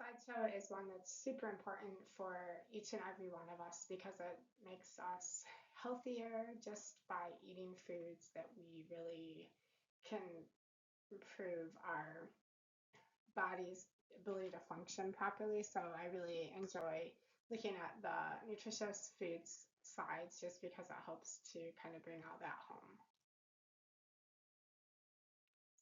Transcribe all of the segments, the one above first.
Slideshow is one that's super important for each and every one of us because it makes us healthier just by eating foods that we really can improve our body's ability to function properly. So I really enjoy looking at the nutritious foods slides just because it helps to kind of bring all that home.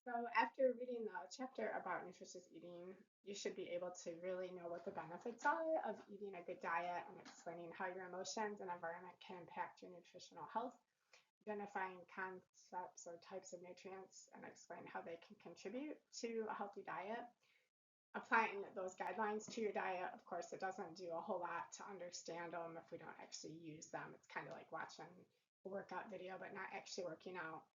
So after reading the chapter about nutritious eating, you should be able to really know what the benefits are of eating a good diet and explaining how your emotions and environment can impact your nutritional health, identifying concepts or types of nutrients and explain how they can contribute to a healthy diet. Applying those guidelines to your diet, of course, it doesn't do a whole lot to understand them if we don't actually use them. It's kind of like watching a workout video, but not actually working out.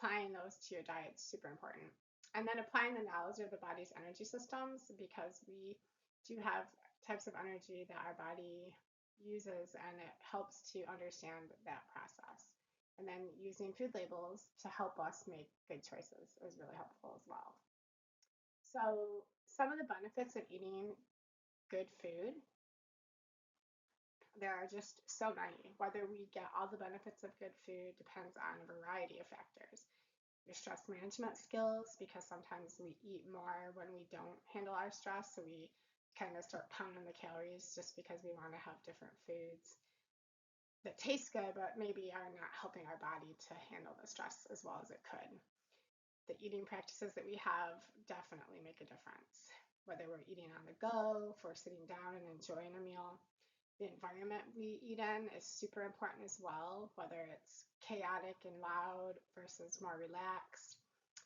Applying those to your diet is super important. And then applying the knowledge of the body's energy systems because we do have types of energy that our body uses and it helps to understand that process. And then using food labels to help us make good choices is really helpful as well. So some of the benefits of eating good food, there are just so many. Whether we get all the benefits of good food depends on a variety of factors. Your stress management skills, because sometimes we eat more when we don't handle our stress, so we kind of start counting the calories just because we want to have different foods that taste good, but maybe are not helping our body to handle the stress as well as it could. The eating practices that we have definitely make a difference. Whether we're eating on the go, if we're sitting down and enjoying a meal, the environment we eat in is super important as well, whether it's chaotic and loud versus more relaxed.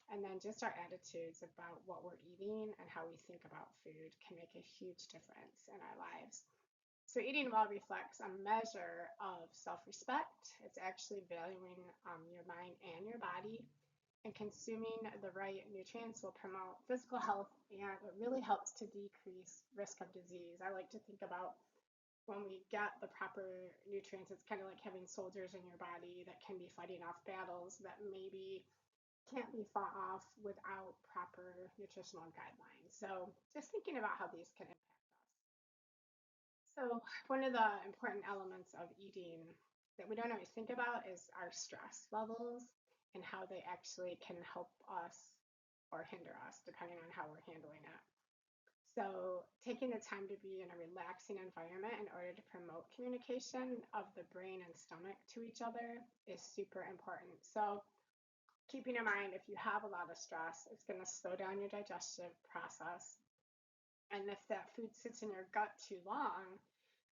And then just our attitudes about what we're eating and how we think about food can make a huge difference in our lives. So eating well reflects a measure of self-respect. It's actually valuing your mind and your body, and consuming the right nutrients will promote physical health and it really helps to decrease risk of disease. I like to think about when we get the proper nutrients, it's kind of like having soldiers in your body that can be fighting off battles that maybe can't be fought off without proper nutritional guidelines. So just thinking about how these can impact us. So one of the important elements of eating that we don't always think about is our stress levels and how they actually can help us or hinder us depending on how we're handling it. So taking the time to be in a relaxing environment in order to promote communication of the brain and stomach to each other is super important. So keeping in mind if you have a lot of stress, it's going to slow down your digestive process. And if that food sits in your gut too long,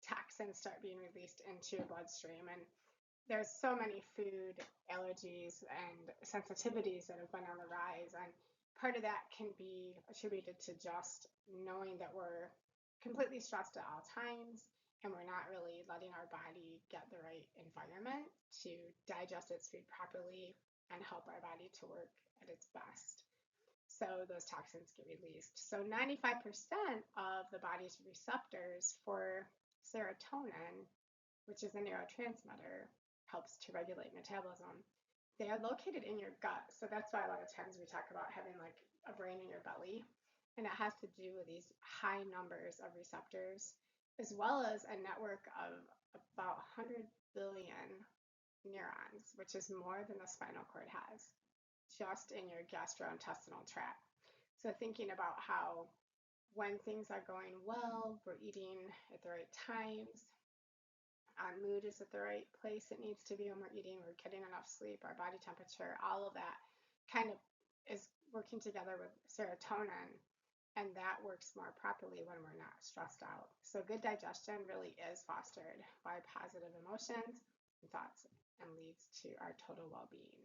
toxins start being released into your bloodstream. And there's so many food allergies and sensitivities that have been on the rise. And part of that can be attributed to just knowing that we're completely stressed at all times and we're not really letting our body get the right environment to digest its food properly and help our body to work at its best. So those toxins get released. So 95% of the body's receptors for serotonin, which is a neurotransmitter, helps to regulate metabolism. They are located in your gut. So that's why a lot of times we talk about having like a brain in your belly. And it has to do with these high numbers of receptors, as well as a network of about 100 billion neurons, which is more than the spinal cord has, just in your gastrointestinal tract. So thinking about how when things are going well, we're eating at the right times, our mood is at the right place it needs to be when we're eating, we're getting enough sleep, our body temperature, all of that kind of is working together with serotonin, and that works more properly when we're not stressed out. So good digestion really is fostered by positive emotions and thoughts and leads to our total well-being.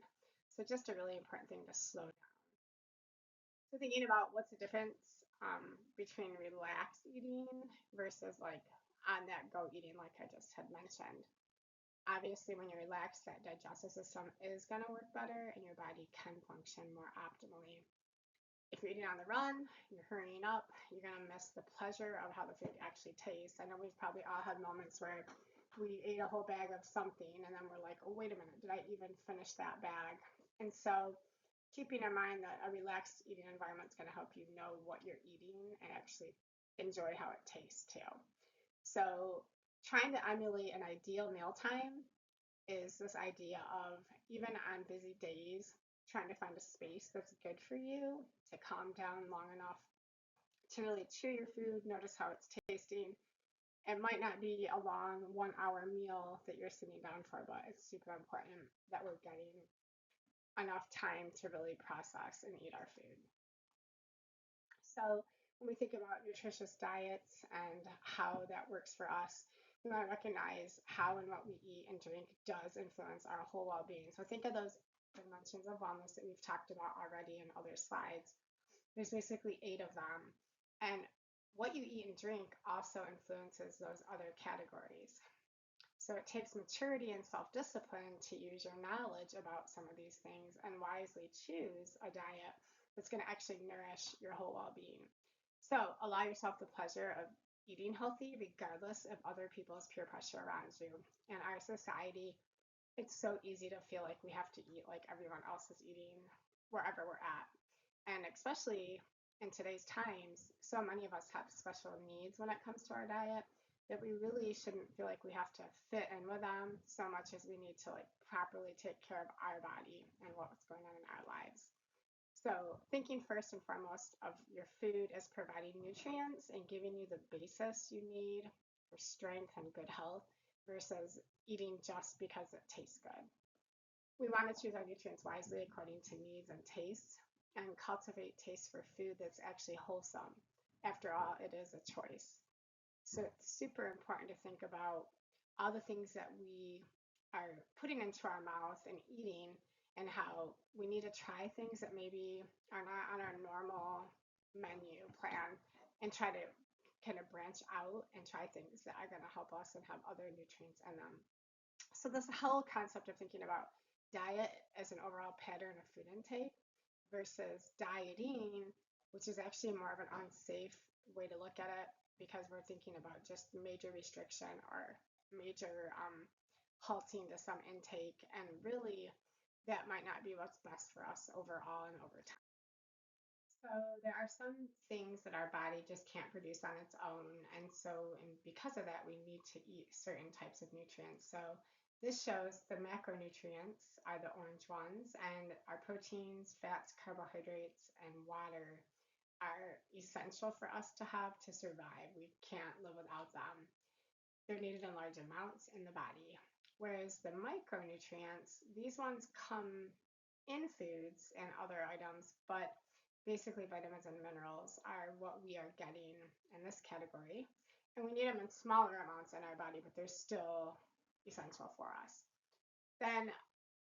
So just a really important thing to slow down. So thinking about what's the difference between relaxed eating versus like on that go eating, like I just had mentioned. Obviously, when you're relaxed, that digestive system is going to work better and your body can function more optimally. If you're eating on the run, you're hurrying up, you're going to miss the pleasure of how the food actually tastes. I know we've probably all had moments where we ate a whole bag of something and then we're like, oh, wait a minute, did I even finish that bag? And so keeping in mind that a relaxed eating environment is going to help you know what you're eating and actually enjoy how it tastes too. So trying to emulate an ideal mealtime is this idea of, even on busy days, trying to find a space that's good for you to calm down long enough to really chew your food, notice how it's tasting. It might not be a long 1 hour meal that you're sitting down for, but it's super important that we're getting enough time to really process and eat our food. So when we think about nutritious diets and how that works for us, we want to recognize how and what we eat and drink does influence our whole well-being. So think of those dimensions of wellness that we've talked about already in other slides. There's basically 8 of them. And what you eat and drink also influences those other categories. So it takes maturity and self-discipline to use your knowledge about some of these things and wisely choose a diet that's going to actually nourish your whole well-being. So allow yourself the pleasure of eating healthy regardless of other people's peer pressure around you. In our society, it's so easy to feel like we have to eat like everyone else is eating wherever we're at. And especially in today's times, so many of us have special needs when it comes to our diet that we really shouldn't feel like we have to fit in with them so much as we need to like properly take care of our body and what's going on in our lives. So thinking first and foremost of your food as providing nutrients and giving you the basis you need for strength and good health versus eating just because it tastes good. We want to choose our nutrients wisely according to needs and tastes and cultivate taste for food that's actually wholesome. After all, it is a choice. So it's super important to think about all the things that we are putting into our mouth and eating, and how we need to try things that maybe are not on our normal menu plan and try to kind of branch out and try things that are going to help us and have other nutrients in them. So this whole concept of thinking about diet as an overall pattern of food intake versus dieting, which is actually more of an unsafe way to look at it because we're thinking about just major restriction or major halting to some intake, and really that might not be what's best for us overall and over time. So there are some things that our body just can't produce on its own, and because of that, we need to eat certain types of nutrients. So this shows the macronutrients are the orange ones, and our proteins, fats, carbohydrates, and water are essential for us to have to survive. We can't live without them. They're needed in large amounts in the body. Whereas the micronutrients, these ones come in foods and other items, but basically vitamins and minerals are what we are getting in this category. And we need them in smaller amounts in our body, but they're still essential for us. Then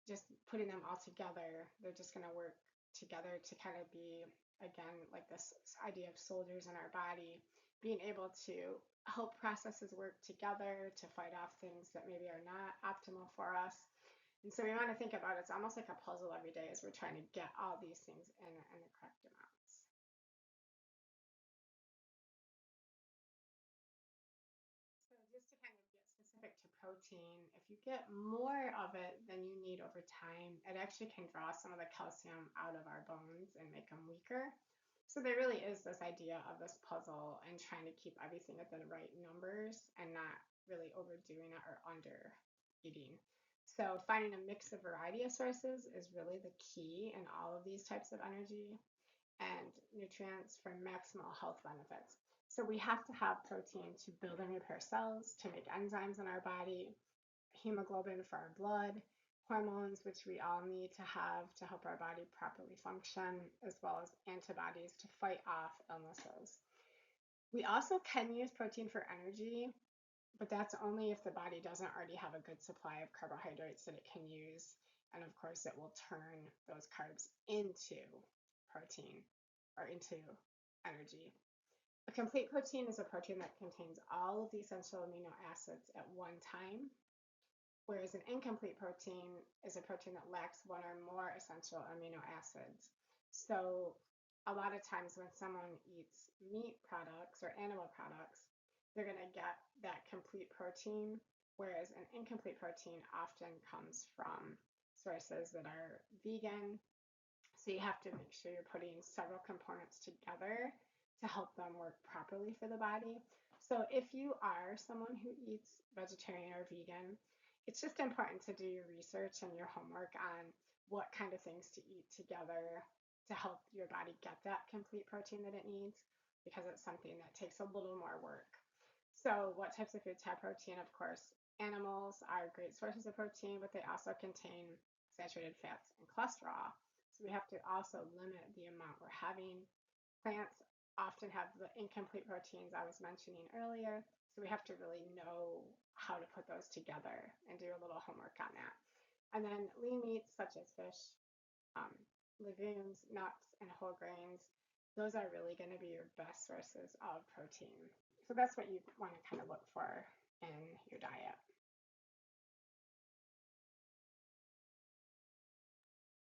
just putting them all together, they're just going to work together to kind of be, again, like this idea of soldiers in our body, being able to help processes work together to fight off things that maybe are not optimal for us. And so we want to think about it's almost like a puzzle every day as we're trying to get all these things in the correct amounts. So just to kind of get specific to protein, if you get more of it than you need over time, it actually can draw some of the calcium out of our bones and make them weaker. So there really is this idea of this puzzle and trying to keep everything at the right numbers and not really overdoing it or under eating. So finding a mix of variety of sources is really the key in all of these types of energy and nutrients for maximal health benefits. So we have to have protein to build and repair cells, to make enzymes in our body, hemoglobin for our blood, hormones, which we all need to have to help our body properly function, as well as antibodies to fight off illnesses. We also can use protein for energy, but that's only if the body doesn't already have a good supply of carbohydrates that it can use. And of course, it will turn those carbs into protein or into energy. A complete protein is a protein that contains all of the essential amino acids at one time, whereas an incomplete protein is a protein that lacks one or more essential amino acids. So a lot of times when someone eats meat products or animal products, they're going to get that complete protein, whereas an incomplete protein often comes from sources that are vegan. So you have to make sure you're putting several components together to help them work properly for the body. So if you are someone who eats vegetarian or vegan, it's just important to do your research and your homework on what kind of things to eat together to help your body get that complete protein that it needs, because it's something that takes a little more work. So what types of foods have protein? Of course, animals are great sources of protein, but they also contain saturated fats and cholesterol. So we have to also limit the amount we're having. Plants often have the incomplete proteins I was mentioning earlier, so we have to really know how to put those together and do a little homework on that. And then lean meats such as fish, um, legumes, nuts, and whole grains, those are really going to be your best sources of protein. So that's what you want to kind of look for in your diet.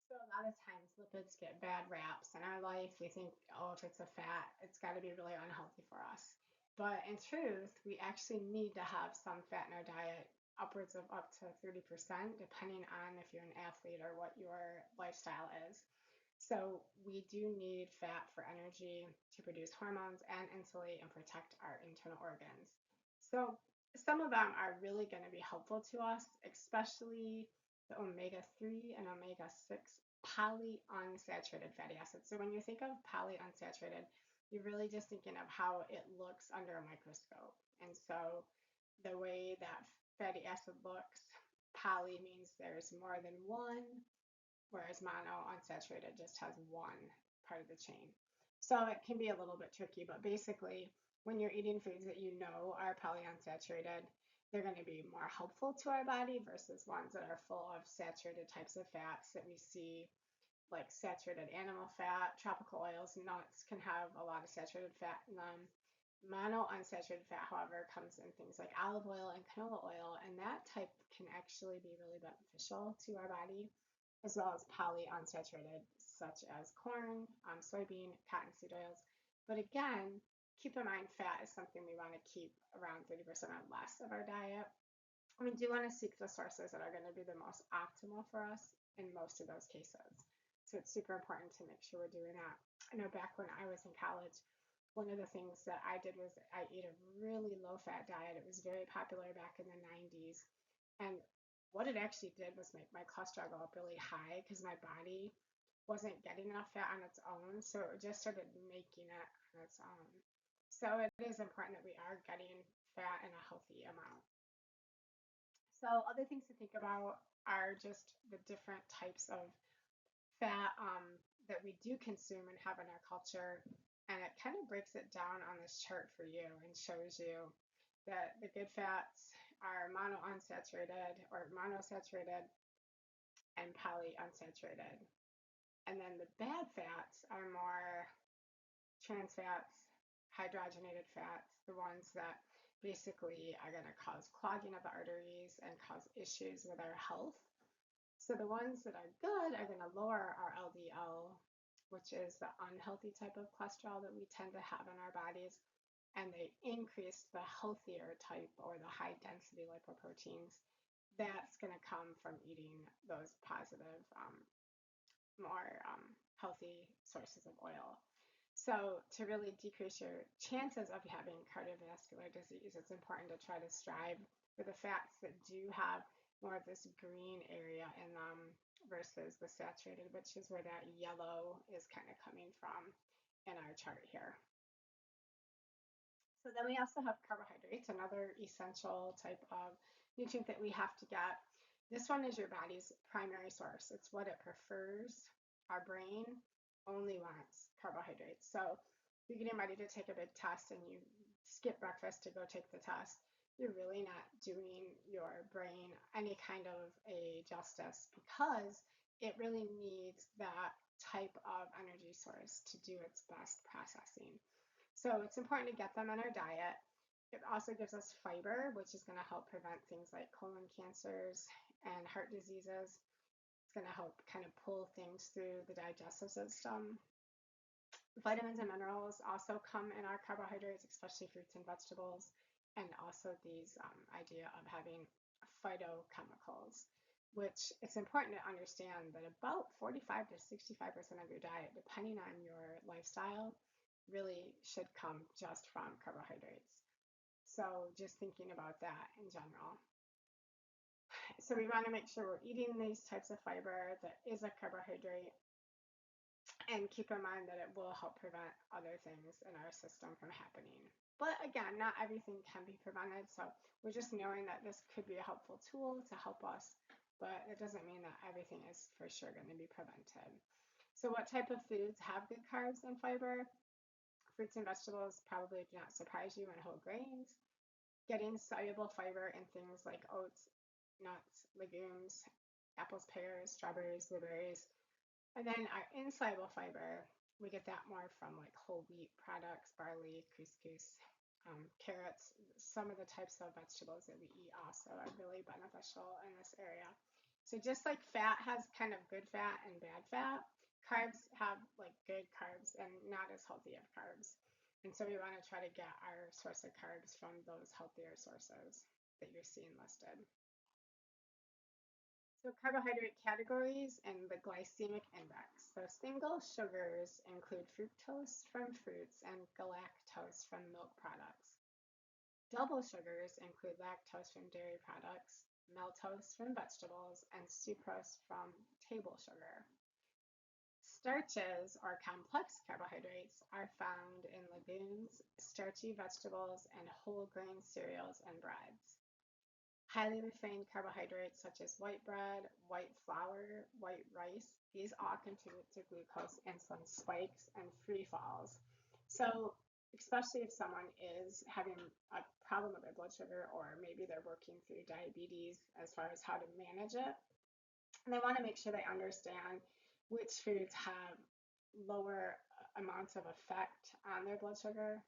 So a lot of times lipids get bad raps in our life. We think, oh, if it's a fat, it's got to be really unhealthy for us. But in truth, we actually need to have some fat in our diet, upwards of up to 30%, depending on if you're an athlete or what your lifestyle is. So we do need fat for energy, to produce hormones and insulate and protect our internal organs. So some of them are really going to be helpful to us, especially the omega-3 and omega-6 polyunsaturated fatty acids. So when you think of polyunsaturated, you're really just thinking of how it looks under a microscope. And so the way that fatty acid looks, poly means there's more than one, whereas monounsaturated just has one part of the chain. So it can be a little bit tricky, but basically, when you're eating foods that you know are polyunsaturated, they're going to be more helpful to our body versus ones that are full of saturated types of fats that we see, like saturated animal fat, tropical oils, nuts can have a lot of saturated fat in them. Monounsaturated fat, however, comes in things like olive oil and canola oil, and that type can actually be really beneficial to our body, as well as polyunsaturated, such as corn, soybean, cottonseed oils. But again, keep in mind fat is something we want to keep around 30% or less of our diet. We do want to seek the sources that are going to be the most optimal for us in most of those cases. So it's super important to make sure we're doing that. I know back when I was in college, one of the things that I did was I ate a really low fat diet. It was very popular back in the 90s. And what it actually did was make my cholesterol go up really high because my body wasn't getting enough fat on its own. So it just started making it on its own. So it is important that we are getting fat in a healthy amount. So other things to think about are just the different types of fat that we do consume and have in our culture. And it kind of breaks it down on this chart for you and shows you that the good fats are monounsaturated or monosaturated and polyunsaturated. And then the bad fats are more trans fats, hydrogenated fats, the ones that basically are going to cause clogging of the arteries and cause issues with our health. So the ones that are good are going to lower our LDL, which is the unhealthy type of cholesterol that we tend to have in our bodies, and they increase the healthier type or the high density lipoproteins. That's going to come from eating those positive, more healthy sources of oil. So to really decrease your chances of having cardiovascular disease, it's important to try to strive for the fats that do have more of this green area in them versus the saturated, which is where that yellow is kind of coming from in our chart here. So then we also have carbohydrates, another essential type of nutrient that we have to get. This one is your body's primary source. It's what it prefers. Our brain only wants carbohydrates. So if you're getting ready to take a big test and you skip breakfast to go take the test, you're really not doing your brain any kind of a justice, because it really needs that type of energy source to do its best processing. So it's important to get them in our diet. It also gives us fiber, which is going to help prevent things like colon cancers and heart diseases. It's going to help kind of pull things through the digestive system. Vitamins and minerals also come in our carbohydrates, especially fruits and vegetables, and also these idea of having phytochemicals, which it's important to understand that about 45 to 65% of your diet, depending on your lifestyle, really should come just from carbohydrates. So just thinking about that in general. So we want to make sure we're eating these types of fiber that is a carbohydrate, and keep in mind that it will help prevent other things in our system from happening. But again, not everything can be prevented, so we're just knowing that this could be a helpful tool to help us, but it doesn't mean that everything is for sure going to be prevented. So what type of foods have good carbs and fiber? Fruits and vegetables probably do not surprise you, and whole grains. Getting soluble fiber in things like oats, nuts, legumes, apples, pears, strawberries, blueberries. And then our insoluble fiber, we get that more from like whole wheat products, barley, couscous, carrots. Some of the types of vegetables that we eat also are really beneficial in this area. So just like fat has kind of good fat and bad fat, carbs have like good carbs and not as healthy of carbs. And so we want to try to get our source of carbs from those healthier sources that you're seeing listed. So carbohydrate categories and the glycemic index. So single sugars include fructose from fruits and galactose from milk products. Double sugars include lactose from dairy products, maltose from vegetables, and sucrose from table sugar. Starches, or complex carbohydrates, are found in legumes, starchy vegetables, and whole grain cereals and breads. Highly refined carbohydrates such as white bread, white flour, white rice, these all contribute to glucose insulin spikes and free falls. So, especially if someone is having a problem with their blood sugar, or maybe they're working through diabetes as far as how to manage it, and they want to make sure they understand which foods have lower amounts of effect on their blood sugar,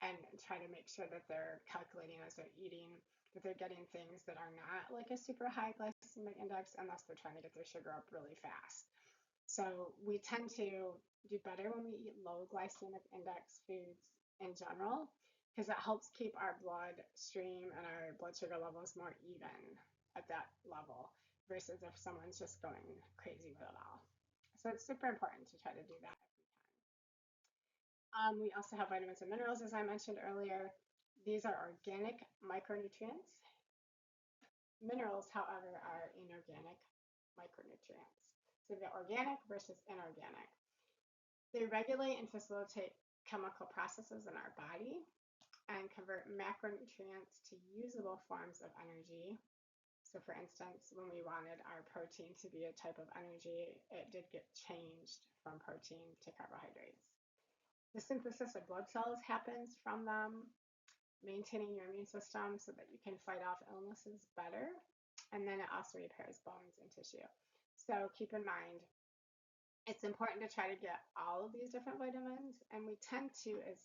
and try to make sure that they're calculating as they're eating, that they're getting things that are not like a super high glycemic index unless they're trying to get their sugar up really fast. So we tend to do better when we eat low glycemic index foods in general, because that helps keep our blood stream and our blood sugar levels more even at that level versus if someone's just going crazy with it all. So it's super important to try to do that. We also have vitamins and minerals, as I mentioned earlier. These are organic micronutrients. Minerals, however, are inorganic micronutrients. So the organic versus inorganic. They regulate and facilitate chemical processes in our body and convert macronutrients to usable forms of energy. So for instance, when we wanted our protein to be a type of energy, it did get changed from protein to carbohydrates. The synthesis of blood cells happens from them, maintaining your immune system so that you can fight off illnesses better. And then it also repairs bones and tissue. So keep in mind, it's important to try to get all of these different vitamins. And we tend to, as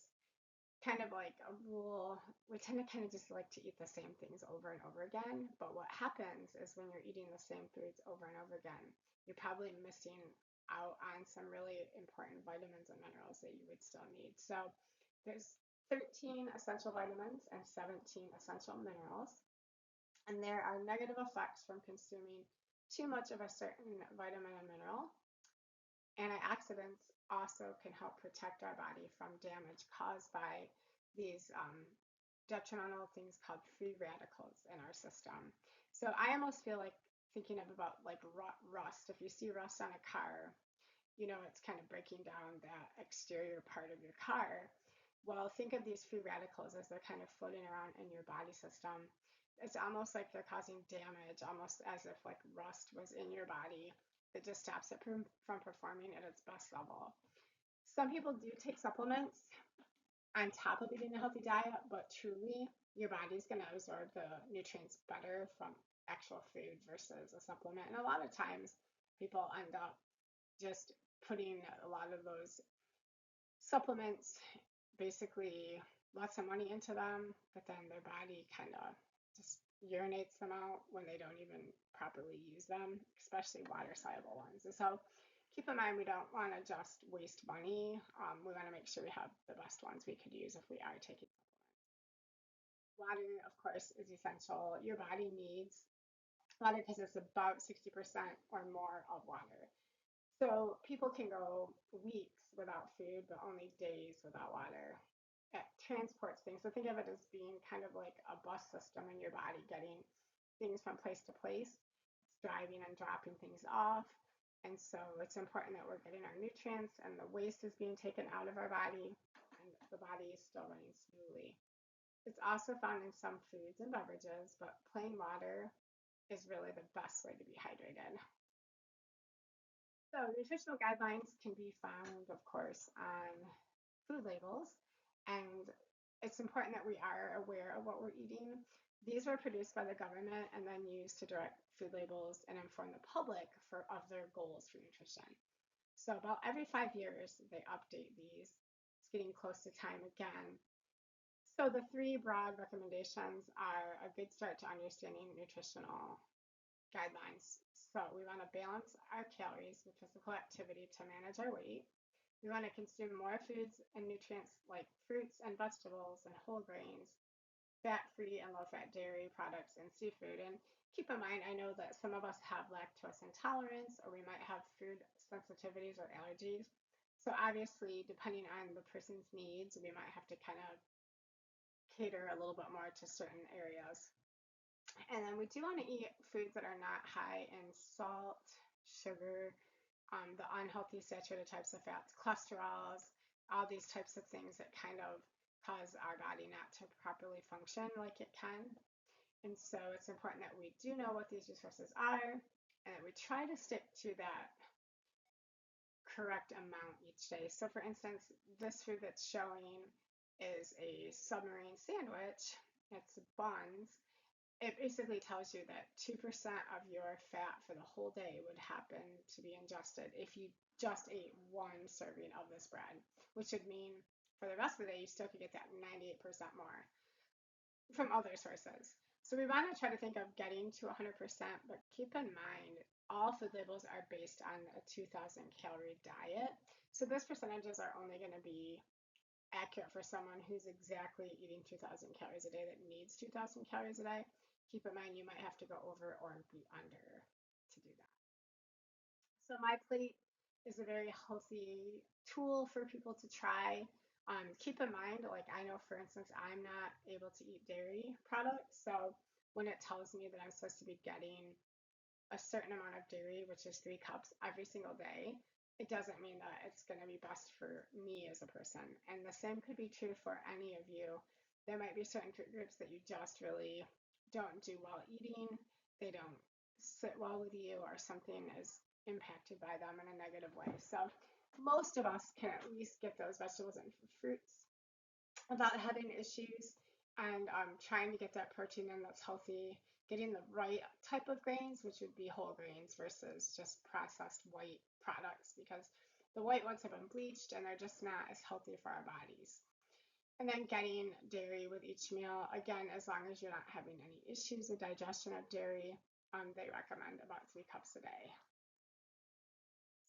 kind of like a rule, we tend to kind of just like to eat the same things over and over again. But what happens is when you're eating the same foods over and over again, you're probably missing out on some really important vitamins and minerals that you would still need. So there's 13 essential vitamins and 17 essential minerals. And there are negative effects from consuming too much of a certain vitamin and mineral. Antioxidants also can help protect our body from damage caused by these detrimental things called free radicals in our system. So I almost feel like thinking of about like rust. If you see rust on a car, you know it's kind of breaking down that exterior part of your car. Well, think of these free radicals as they're kind of floating around in your body system. It's almost like they're causing damage, almost as if like rust was in your body. It just stops it from performing at its best level. Some people do take supplements on top of eating a healthy diet, but truly your body's going to absorb the nutrients better from actual food versus a supplement. And a lot of times people end up just putting a lot of those supplements, basically lots of money into them, but then their body kind of just urinates them out when they don't even properly use them, especially water soluble ones. And so keep in mind, we don't want to just waste money. We want to make sure we have the best ones we could use if we are taking supplements. Water, of course, is essential. Your body needs water because it's about 60% or more of water. So people can go weeks without food, but only days without water. It transports things. So think of it as being kind of like a bus system in your body, getting things from place to place. It's driving and dropping things off. And so it's important that we're getting our nutrients and the waste is being taken out of our body and the body is still running smoothly. It's also found in some foods and beverages, but plain water is really the best way to be hydrated. So nutritional guidelines can be found, of course, on food labels, and it's important that we are aware of what we're eating. These were produced by the government and then used to direct food labels and inform the public of their goals for nutrition. So about every 5 years, they update these. It's getting close to time again. So the three broad recommendations are a good start to understanding nutritional guidelines. So we want to balance our calories with physical activity to manage our weight. We want to consume more foods and nutrients like fruits and vegetables and whole grains, fat-free and low-fat dairy products and seafood. And keep in mind, I know that some of us have lactose intolerance or we might have food sensitivities or allergies. So obviously, depending on the person's needs, we might have to kind of cater a little bit more to certain areas. And then we do want to eat foods that are not high in salt, sugar, the unhealthy saturated types of fats, cholesterols, all these types of things that kind of cause our body not to properly function like it can. And so it's important that we do know what these resources are and that we try to stick to that correct amount each day. So for instance, this food that's showing is a submarine sandwich. It's buns. It basically tells you that 2% of your fat for the whole day would happen to be ingested if you just ate one serving of this bread, which would mean for the rest of the day, you still could get that 98% more from other sources. So we want to try to think of getting to 100%, but keep in mind all food labels are based on a 2,000 calorie diet. So those percentages are only going to be accurate for someone who's exactly eating 2,000 calories a day that needs 2,000 calories a day. Keep in mind you might have to go over or be under to do that. So my plate is a very healthy tool for people to try. Keep in mind, like I know, for instance, I'm not able to eat dairy products. So when it tells me that I'm supposed to be getting a certain amount of dairy, which is 3 cups every single day, it doesn't mean that it's going to be best for me as a person. And the same could be true for any of you. There might be certain groups that you just really don't do well eating, they don't sit well with you, or something is impacted by them in a negative way. So most of us can at least get those vegetables and fruits without having issues, and trying to get that protein in that's healthy, getting the right type of grains, which would be whole grains versus just processed white products, because the white ones have been bleached and they're just not as healthy for our bodies. And then getting dairy with each meal, again, as long as you're not having any issues with digestion of dairy, they recommend about 3 cups a day.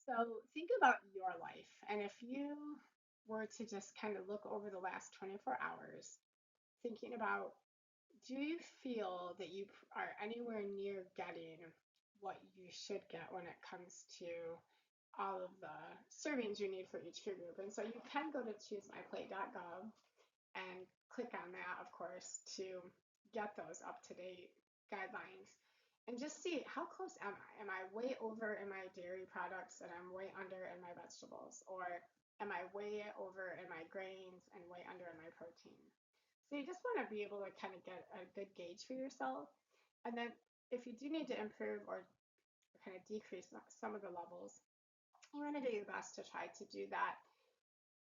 So think about your life, and if you were to just kind of look over the last 24 hours, thinking about, do you feel that you are anywhere near getting what you should get when it comes to all of the servings you need for each food group? And so you can go to choosemyplate.gov and click on that, of course, to get those up to date guidelines and just see how close am I? Am I way over in my dairy products and I'm way under in my vegetables? Or am I way over in my grains and way under in my protein? So you just want to be able to kind of get a good gauge for yourself. And then if you do need to improve or kind of decrease some of the levels, you want to do your best to try to do that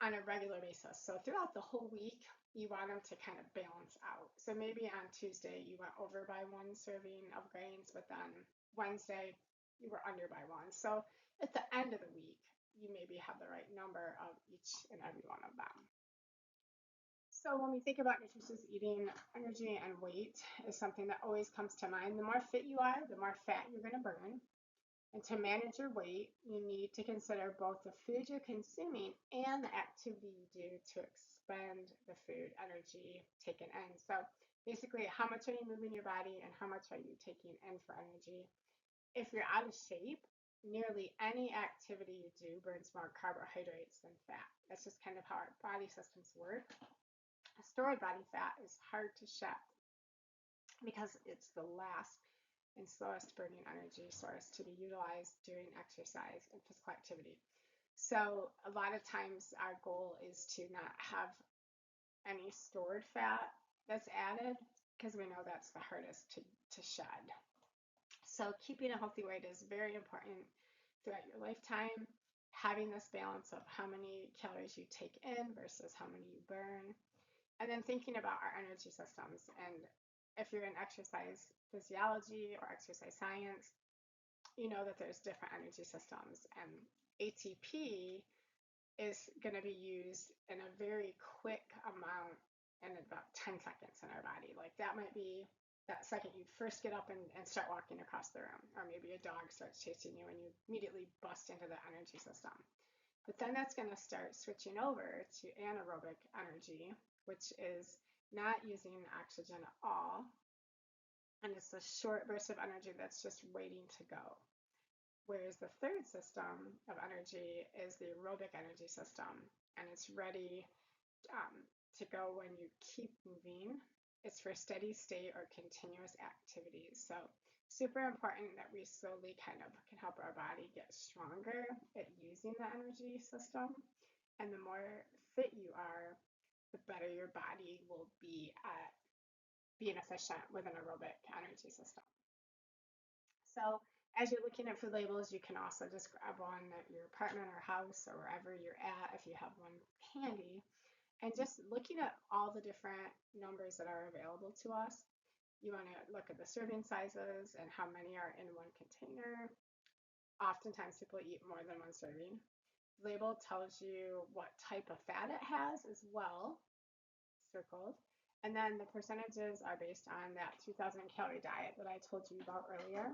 on a regular basis. So throughout the whole week, you want them to kind of balance out. So maybe on Tuesday you went over by one serving of grains, but then Wednesday you were under by one. So at the end of the week, you maybe have the right number of each and every one of them. So when we think about nutritious eating, energy and weight is something that always comes to mind. The more fit you are, the more fat you're going to burn. And to manage your weight, you need to consider both the food you're consuming and the activity you do to expend the food energy taken in. So basically, how much are you moving your body and how much are you taking in for energy? If you're out of shape, nearly any activity you do burns more carbohydrates than fat. That's just kind of how our body systems work. Stored body fat is hard to shed because it's the last and slowest burning energy source to be utilized during exercise and physical activity. So a lot of times our goal is to not have any stored fat that's added because we know that's the hardest to shed. So keeping a healthy weight is very important throughout your lifetime. Having this balance of how many calories you take in versus how many you burn, and then thinking about our energy systems. And if you're in exercise physiology or exercise science, you know that there's different energy systems, and ATP is going to be used in a very quick amount in about 10 seconds in our body. Like that might be that second you first get up and start walking across the room, or maybe a dog starts chasing you and you immediately bust into the energy system. But then that's going to start switching over to anaerobic energy, which is not using oxygen at all. And it's a short burst of energy that's just waiting to go. Whereas the third system of energy is the aerobic energy system, and it's ready to go when you keep moving. It's for steady state or continuous activities. So super important that we slowly kind of can help our body get stronger at using the energy system. And the more fit you are, the better your body will be at being efficient with an aerobic energy system. So as you're looking at food labels, you can also just grab one at your apartment or house or wherever you're at if you have one handy, and just looking at all the different numbers that are available to us. You want to look at the serving sizes and how many are in one container. Oftentimes people eat more than one serving. The label tells you what type of fat it has as well, circled. And then the percentages are based on that 2000 calorie diet that I told you about earlier.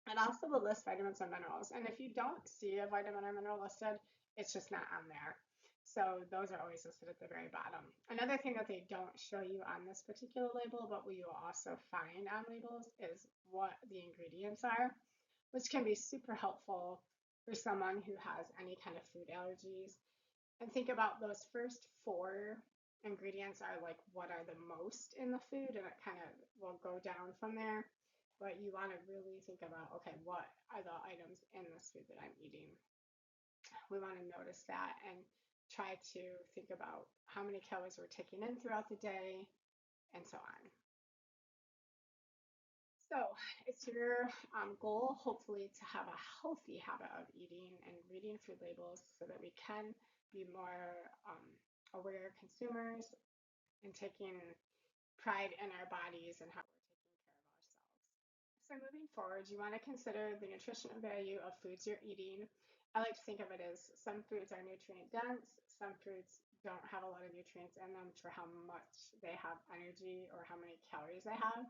And also will list vitamins and minerals. And if you don't see a vitamin or mineral listed, it's just not on there. So those are always listed at the very bottom. Another thing that they don't show you on this particular label, but we will also find on labels, is what the ingredients are, which can be super helpful for someone who has any kind of food allergies. And think about those first four ingredients are like what are the most in the food, and it kind of will go down from there. But you want to really think about, okay, what are the items in this food that I'm eating? We want to notice that and try to think about how many calories we're taking in throughout the day and so on. So it's your goal, hopefully, to have a healthy habit of eating and reading food labels so that we can be more aware consumers and taking pride in our bodies and how we're taking care of ourselves. So moving forward, you want to consider the nutritional value of foods you're eating. I like to think of it as some foods are nutrient dense, some foods don't have a lot of nutrients in them for how much they have energy or how many calories they have.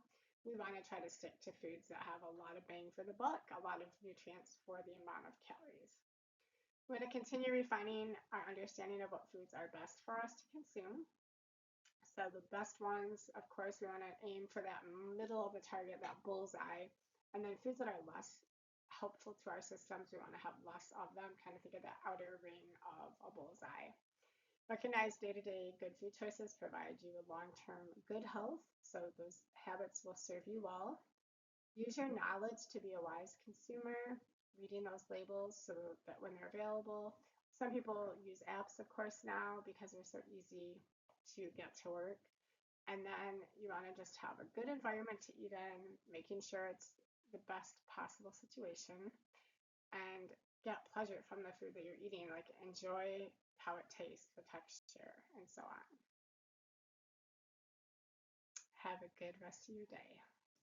We want to try to stick to foods that have a lot of bang for the buck, a lot of nutrients for the amount of calories. We're going to continue refining our understanding of what foods are best for us to consume. So the best ones, of course, we want to aim for that middle of the target, that bullseye. And then foods that are less helpful to our systems, we want to have less of them, kind of think of that outer ring of a bullseye. Recognize day-to-day good food choices provide you with long-term good health, so those habits will serve you well. Use your knowledge to be a wise consumer, reading those labels so that when they're available. Some people use apps, of course, now because they're so easy to get to work. And then you want to just have a good environment to eat in, making sure it's the best possible situation, and get pleasure from the food that you're eating, like enjoy how it tastes, the texture, and so on. Have a good rest of your day.